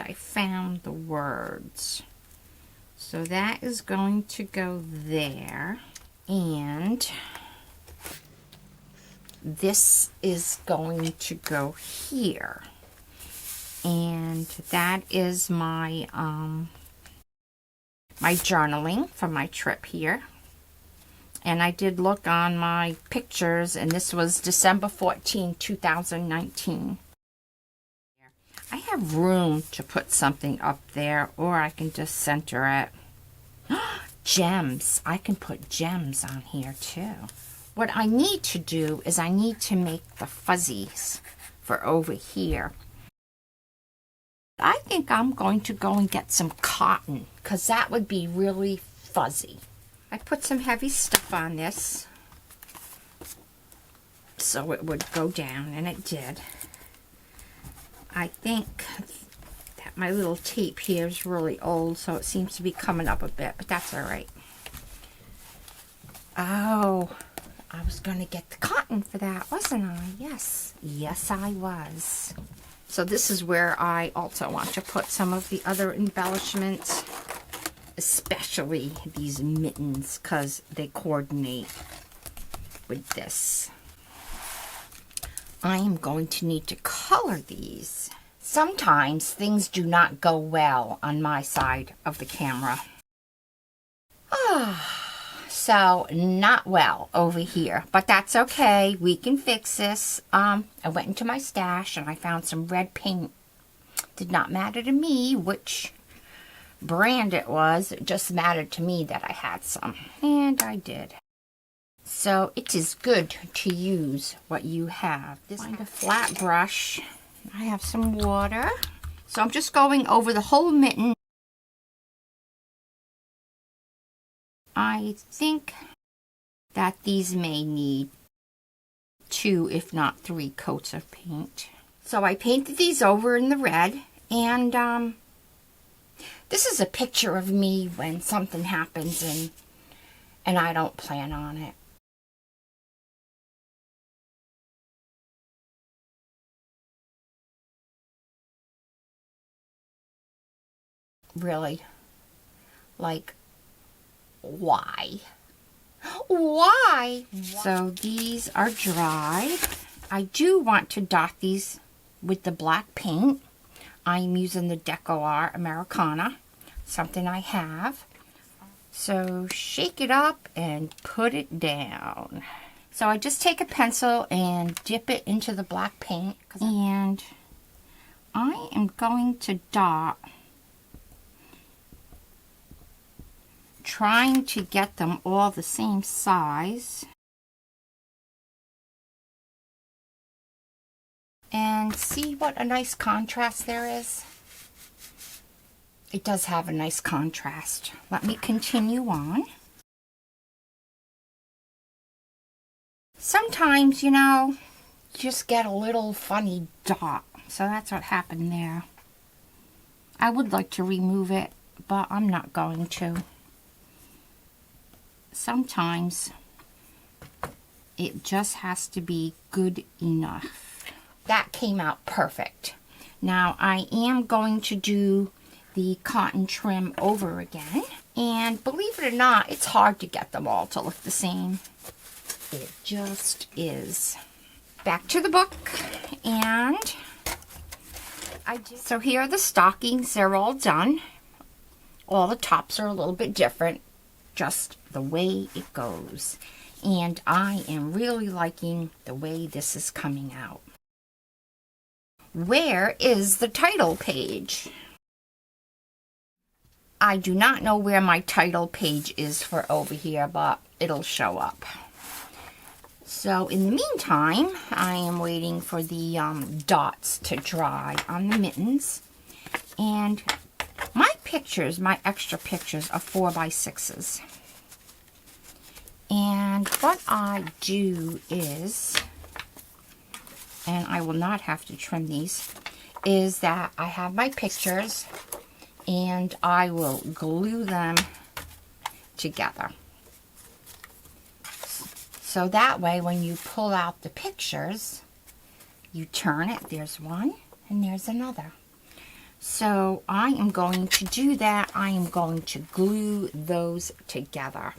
I found the words. So that is going to go there. And this is going to go here. And that is my my journaling for my trip here. And I did look on my pictures, and this was December 14, 2019. I have room to put something up there, or I can just center it. Gems. I can put gems on here too. What I need to do is I need to make the fuzzies for over here. I think I'm going to go and get some cotton, because that would be really fuzzy. I put some heavy stuff on this so it would go down, and it did. I think that my little tape here is really old, so it seems to be coming up a bit, but that's all right. Oh, I was going to get the cotton for that, wasn't I? Yes. Yes, I was. So this is where I also want to put some of the other embellishments, especially these mittens, because they coordinate with this. I am going to need to color these. Sometimes things do not go well on my side of the camera. So not well over here, but that's okay. We can fix this. I went into my stash and I found some red paint. Did not matter to me which brand it was. It just mattered to me that I had some, and I did. So it is good to use what you have. This is a flat brush. I have some water. So I'm just going over the whole mitten. I think that these may need 2, if not 3 coats of paint. So I painted these over in the red, and this is a picture of me when something happens and I don't plan on it. Really? Like, why? Why? So these are dried. I do want to dot these with the black paint. I'm using the Deco Art Americana, something I have. So shake it up and put it down. So I just take a pencil and dip it into the black paint. And I am going to dot, trying to get them all the same size. And see what a nice contrast there is? It does have a nice contrast. Let me continue on. Sometimes, you know, you just get a little funny dot. So that's what happened there. I would like to remove it, but I'm not going to. Sometimes it just has to be good enough. That came out perfect. Now I am going to do the cotton trim over again, and believe it or not, it's hard to get them all to look the same. It just is. Back to the book, and so here are the stockings. They're all done. All the tops are a little bit different, just the way it goes, and I am really liking the way this is coming out. Where is the title page? I do not know where my title page is for over here, but it'll show up. So in the meantime, I am waiting for the dots to dry on the mittens, and my pictures, my extra pictures, are 4x6s. And what I do is, and I will not have to trim these, is that I have my pictures and I will glue them together. So that way when you pull out the pictures, you turn it, there's one and there's another. So I am going to do that. I am going to glue those together.